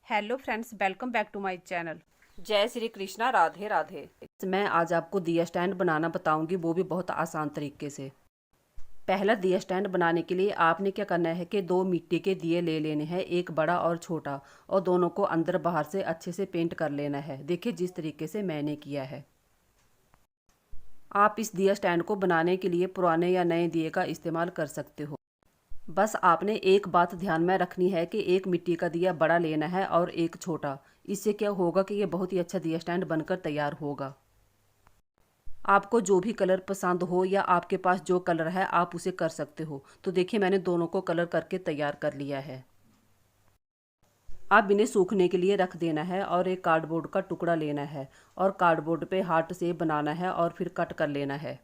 Hello friends, welcome back to my channel. जय श्री कृष्णा, राधे राधे। मैं आज आपको दिया स्टैंड बनाना बताऊंगी, वो भी बहुत आसान तरीके से। पहला दिया स्टैंड बनाने के लिए आपने क्या करना है कि दो मिट्टी के दिए ले लेने हैं, एक बड़ा और छोटा, और दोनों को अंदर बाहर से अच्छे से पेंट कर लेना है। देखिए जिस तरीके से मैंने किया है। आप इस दिया स्टैंड को बनाने के लिए पुराने या नए दिए का इस्तेमाल कर सकते हो। बस आपने एक बात ध्यान में रखनी है कि एक मिट्टी का दिया बड़ा लेना है और एक छोटा। इससे क्या होगा कि ये बहुत ही अच्छा दिया स्टैंड बनकर तैयार होगा। आपको जो भी कलर पसंद हो या आपके पास जो कलर है आप उसे कर सकते हो। तो देखिए मैंने दोनों को कलर करके तैयार कर लिया है। अब इन्हें सूखने के लिए रख देना है और एक कार्डबोर्ड का टुकड़ा लेना है और कार्डबोर्ड पे हार्ट शेप बनाना है और फिर कट कर लेना है।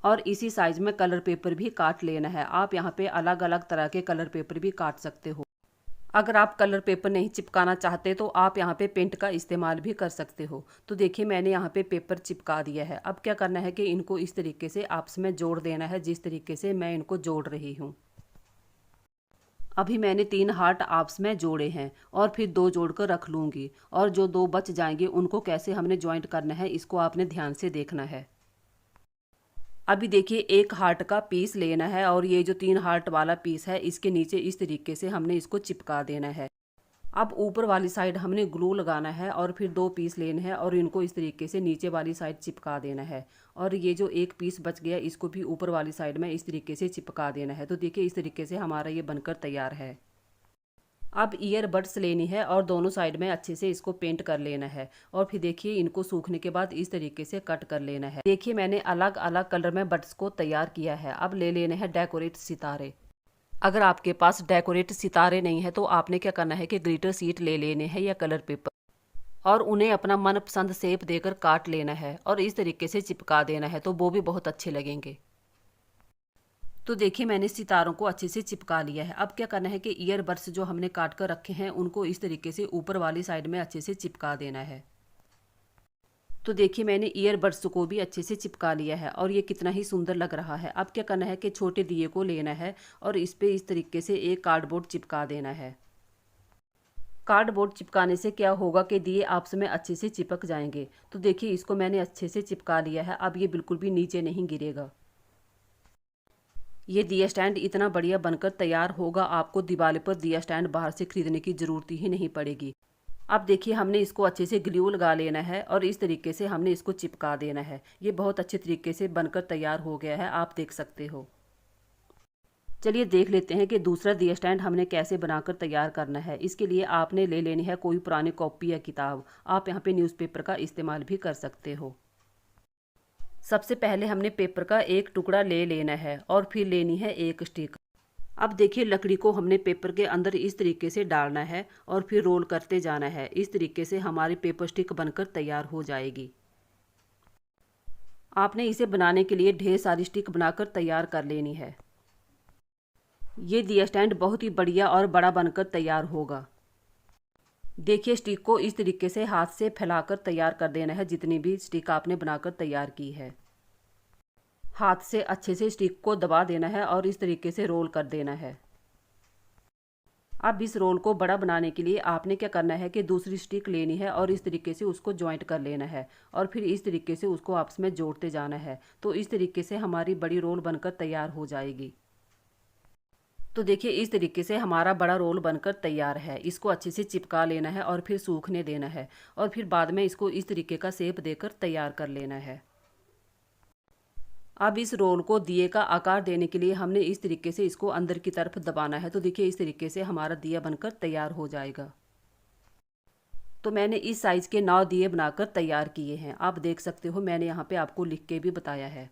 और इसी साइज में कलर पेपर भी काट लेना है। आप यहाँ पे अलग अलग तरह के कलर पेपर भी काट सकते हो। अगर आप कलर पेपर नहीं चिपकाना चाहते तो आप यहाँ पे पेंट का इस्तेमाल भी कर सकते हो। तो देखिए मैंने यहाँ पे पेपर चिपका दिया है। अब क्या करना है कि इनको इस तरीके से आपस में जोड़ देना है, जिस तरीके से मैं इनको जोड़ रही हूँ। अभी मैंने 3 हार्ट आपस में जोड़े हैं और फिर 2 जोड़कर रख लूँगी, और जो 2 बच जाएंगे उनको कैसे हमने ज्वाइंट करना है इसको आपने ध्यान से देखना है। अभी देखिए एक हार्ट का पीस लेना है और ये जो 3 हार्ट वाला पीस है इसके नीचे इस तरीके से हमने इसको चिपका देना है। अब ऊपर वाली साइड हमने ग्लू लगाना है और फिर 2 पीस लेने हैं और इनको इस तरीके से नीचे वाली साइड चिपका देना है। और ये जो एक पीस बच गया इसको भी ऊपर वाली साइड में इस तरीके से चिपका देना है। तो देखिए इस तरीके से हमारा ये बनकर तैयार है। अब ईयरबड्स लेनी है और दोनों साइड में अच्छे से इसको पेंट कर लेना है और फिर देखिए इनको सूखने के बाद इस तरीके से कट कर लेना है। देखिए मैंने अलग अलग कलर में बड्स को तैयार किया है। अब ले लेने हैं डेकोरेट सितारे। अगर आपके पास डेकोरेट सितारे नहीं है तो आपने क्या करना है कि ग्लिटर शीट ले लेने हैं या कलर पेपर, और उन्हें अपना मनपसंद शेप देकर काट लेना है और इस तरीके से चिपका देना है। तो वो भी बहुत अच्छे लगेंगे। तो देखिए मैंने सितारों को अच्छे से चिपका लिया है। अब क्या करना है कि ईयरबड्स जो हमने काट कर रखे हैं उनको इस तरीके से ऊपर वाली साइड में अच्छे से चिपका देना है। तो देखिए मैंने ईयरबड्स को भी अच्छे से चिपका लिया है और ये कितना ही सुंदर लग रहा है। अब क्या करना है कि छोटे दिए को लेना है और इस पे इस तरीके से एक कार्डबोर्ड चिपका देना है। कार्डबोर्ड चिपकाने से क्या होगा कि दिए आपस में अच्छे से चिपक जाएंगे। तो देखिए इसको मैंने अच्छे से चिपका लिया है। अब ये बिल्कुल भी नीचे नहीं गिरेगा। ये दिया स्टैंड इतना बढ़िया बनकर तैयार होगा, आपको दिवाली पर दिया स्टैंड बाहर से खरीदने की ज़रूरत ही नहीं पड़ेगी। अब देखिए हमने इसको अच्छे से ग्लू लगा लेना है और इस तरीके से हमने इसको चिपका देना है। ये बहुत अच्छे तरीके से बनकर तैयार हो गया है, आप देख सकते हो। चलिए देख लेते हैं कि दूसरा दिया स्टैंड हमने कैसे बनाकर तैयार करना है। इसके लिए आपने ले लेनी है कोई पुरानी कॉपी या किताब। आप यहाँ पे न्यूज़पेपर का इस्तेमाल भी कर सकते हो। सबसे पहले हमने पेपर का एक टुकड़ा ले लेना है और फिर लेनी है एक स्टिक। अब देखिए लकड़ी को हमने पेपर के अंदर इस तरीके से डालना है और फिर रोल करते जाना है। इस तरीके से हमारी पेपर स्टिक बनकर तैयार हो जाएगी। आपने इसे बनाने के लिए ढेर सारी स्टिक बनाकर तैयार कर लेनी है। ये दिया स्टैंड बहुत ही बढ़िया और बड़ा बनकर तैयार होगा। देखिए स्टिक को इस तरीके से हाथ से फैलाकर तैयार कर देना है, जितनी भी स्टिक आपने बनाकर तैयार की है। हाथ से अच्छे से स्टिक को दबा देना है और इस तरीके से रोल कर देना है। अब इस रोल को बड़ा बनाने के लिए आपने क्या करना है कि दूसरी स्टिक लेनी है और इस तरीके से उसको ज्वाइंट कर लेना है और फिर इस तरीके से उसको आपस में जोड़ते जाना है। तो इस तरीके से हमारी बड़ी रोल बनकर तैयार हो जाएगी। तो देखिए इस तरीके से हमारा बड़ा रोल बनकर तैयार है। इसको अच्छे से चिपका लेना है और फिर सूखने देना है और फिर बाद में इसको इस तरीके का शेप देकर तैयार कर लेना है। अब इस रोल को दिए का आकार देने के लिए हमने इस तरीके से इसको अंदर की तरफ दबाना है। तो देखिए इस तरीके से हमारा दिया बनकर तैयार हो जाएगा। तो मैंने इस साइज के 9 दिए बनाकर तैयार किए हैं। आप देख सकते हो मैंने यहाँ पे आपको लिख के भी बताया है।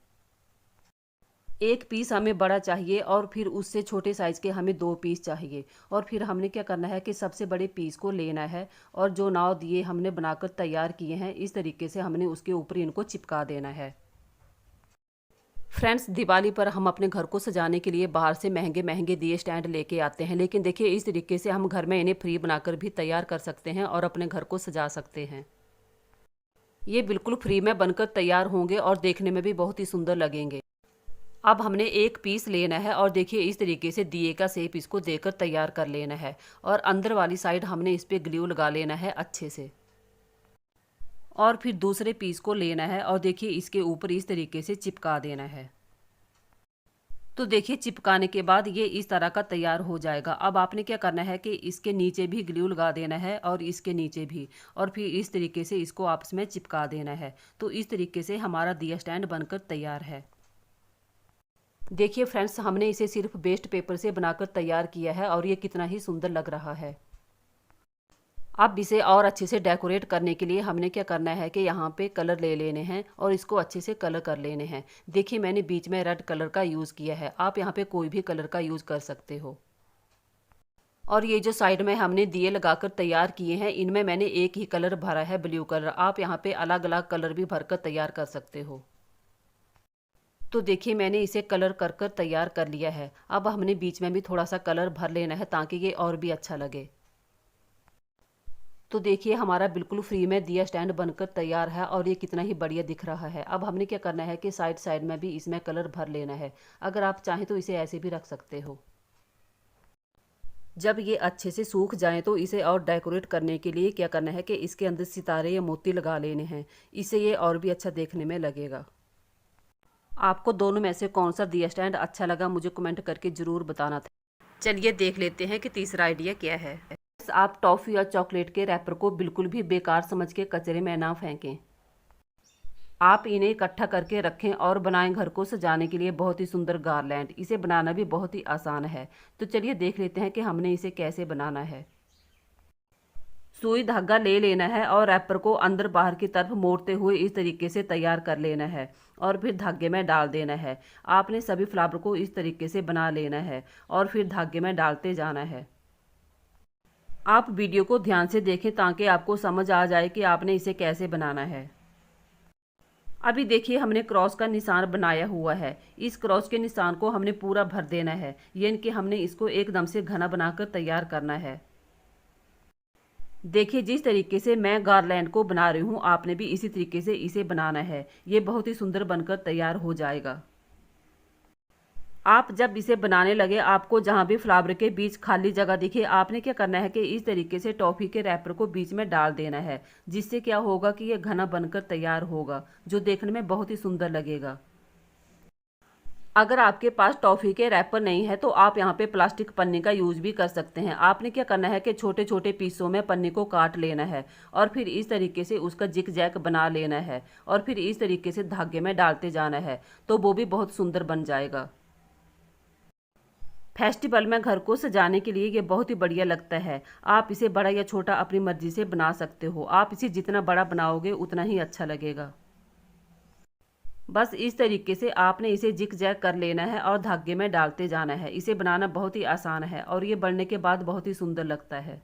एक पीस हमें बड़ा चाहिए और फिर उससे छोटे साइज के हमें 2 पीस चाहिए। और फिर हमने क्या करना है कि सबसे बड़े पीस को लेना है और जो 9 दिए हमने बनाकर तैयार किए हैं इस तरीके से हमने उसके ऊपर इनको चिपका देना है। फ्रेंड्स दिवाली पर हम अपने घर को सजाने के लिए बाहर से महंगे महंगे दिए स्टैंड लेके आते हैं, लेकिन देखिए इस तरीके से हम घर में इन्हें फ्री बनाकर भी तैयार कर सकते हैं और अपने घर को सजा सकते हैं। ये बिल्कुल फ्री में बनकर तैयार होंगे और देखने में भी बहुत ही सुंदर लगेंगे। अब हमने एक पीस लेना है और देखिए इस तरीके से दिए का शेप इसको देकर तैयार कर लेना है और अंदर वाली साइड हमने इस पे ग्लू लगा लेना है अच्छे से। और फिर दूसरे पीस को लेना है और देखिए इसके ऊपर इस तरीके से चिपका देना है। तो देखिए चिपकाने के बाद ये इस तरह का तैयार हो जाएगा। अब आपने क्या करना है कि इसके नीचे भी ग्लू लगा देना है और इसके नीचे भी, और फिर इस तरीके से इसको आपस में चिपका देना है। तो इस तरीके से हमारा दिया स्टैंड बनकर तैयार है। देखिए फ्रेंड्स, हमने इसे सिर्फ वेस्ट पेपर से बनाकर तैयार किया है और ये कितना ही सुंदर लग रहा है। अब इसे और अच्छे से डेकोरेट करने के लिए हमने क्या करना है कि यहाँ पे कलर ले लेने हैं और इसको अच्छे से कलर कर लेने हैं। देखिए मैंने बीच में रेड कलर का यूज़ किया है, आप यहाँ पे कोई भी कलर का यूज़ कर सकते हो। और ये जो साइड में हमने दिए लगाकर तैयार किए हैं, इनमें मैंने एक ही कलर भरा है, ब्लू कलर। आप यहाँ पे अलग अलग कलर भी भरकर तैयार कर सकते हो। तो देखिए मैंने इसे कलर कर कर तैयार कर लिया है। अब हमने बीच में भी थोड़ा सा कलर भर लेना है ताकि ये और भी अच्छा लगे। तो देखिए हमारा बिल्कुल फ्री में दिया स्टैंड बनकर तैयार है और ये कितना ही बढ़िया दिख रहा है। अब हमने क्या करना है कि साइड साइड में भी इसमें कलर भर लेना है। अगर आप चाहें तो इसे ऐसे भी रख सकते हो। जब ये अच्छे से सूख जाएं तो इसे और डेकोरेट करने के लिए क्या करना है कि इसके अंदर सितारे या मोती लगा लेने हैं। इससे ये और भी अच्छा देखने में लगेगा। आपको दोनों में से कौन सा दिया स्टैंड अच्छा लगा मुझे कमेंट करके ज़रूर बताना था। चलिए देख लेते हैं कि तीसरा आइडिया क्या है। आप टॉफ़ी या चॉकलेट के रैपर को बिल्कुल भी बेकार समझ के कचरे में ना फेंकें। आप इन्हें इकट्ठा करके रखें और बनाएं घर को सजाने के लिए बहुत ही सुंदर गारलैंड। इसे बनाना भी बहुत ही आसान है। तो चलिए देख लेते हैं कि हमने इसे कैसे बनाना है। सुई धागा ले लेना है और रैपर को अंदर बाहर की तरफ मोड़ते हुए इस तरीके से तैयार कर लेना है और फिर धागे में डाल देना है। आपने सभी फ्लावर को इस तरीके से बना लेना है और फिर धागे में डालते जाना है। आप वीडियो को ध्यान से देखें ताकि आपको समझ आ जाए कि आपने इसे कैसे बनाना है। अभी देखिए हमने क्रॉस का निशान बनाया हुआ है। इस क्रॉस के निशान को हमने पूरा भर देना है, यानी कि हमने इसको एकदम से घना बनाकर तैयार करना है। देखिए जिस तरीके से मैं गारलैंड को बना रही हूँ, आपने भी इसी तरीके से इसे बनाना है। ये बहुत ही सुंदर बनकर तैयार हो जाएगा। आप जब इसे बनाने लगे, आपको जहाँ भी फ्लावर के बीच खाली जगह दिखे, आपने क्या करना है कि इस तरीके से टॉफ़ी के रैपर को बीच में डाल देना है, जिससे क्या होगा कि ये घना बनकर तैयार होगा, जो देखने में बहुत ही सुंदर लगेगा। अगर आपके पास टॉफ़ी के रैपर नहीं है तो आप यहाँ पे प्लास्टिक पन्नी का यूज़ भी कर सकते हैं। आपने क्या करना है कि छोटे छोटे पीसों में पन्नी को काट लेना है और फिर इस तरीके से उसका जिग जैग बना लेना है और फिर इस तरीके से धागे में डालते जाना है, तो वो भी बहुत सुंदर बन जाएगा। फेस्टिवल में घर को सजाने के लिए ये बहुत ही बढ़िया लगता है। आप इसे बड़ा या छोटा अपनी मर्जी से बना सकते हो। आप इसे जितना बड़ा बनाओगे उतना ही अच्छा लगेगा। बस इस तरीके से आपने इसे जिग जैग कर लेना है और धागे में डालते जाना है। इसे बनाना बहुत ही आसान है और ये बनने के बाद बहुत ही सुंदर लगता है।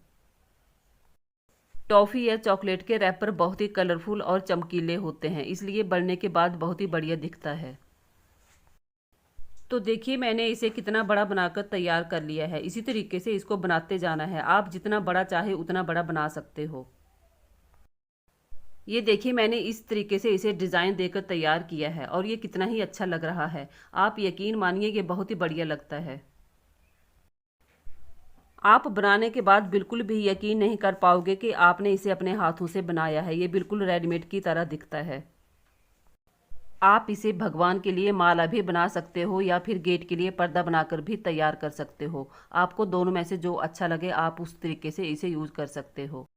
टॉफ़ी या चॉकलेट के रैपर बहुत ही कलरफुल और चमकीले होते हैं, इसलिए बनने के बाद बहुत ही बढ़िया दिखता है। तो देखिए मैंने इसे कितना बड़ा बनाकर तैयार कर लिया है। इसी तरीके से इसको बनाते जाना है। आप जितना बड़ा चाहे उतना बड़ा बना सकते हो। ये देखिए मैंने इस तरीके से इसे डिज़ाइन देकर तैयार किया है और ये कितना ही अच्छा लग रहा है। आप यकीन मानिए ये बहुत ही बढ़िया लगता है। आप बनाने के बाद बिल्कुल भी यकीन नहीं कर पाओगे कि आपने इसे अपने हाथों से बनाया है। ये बिल्कुल रेडीमेड की तरह दिखता है। आप इसे भगवान के लिए माला भी बना सकते हो या फिर गेट के लिए पर्दा बनाकर भी तैयार कर सकते हो। आपको दोनों में से जो अच्छा लगे आप उस तरीके से इसे यूज़ कर सकते हो।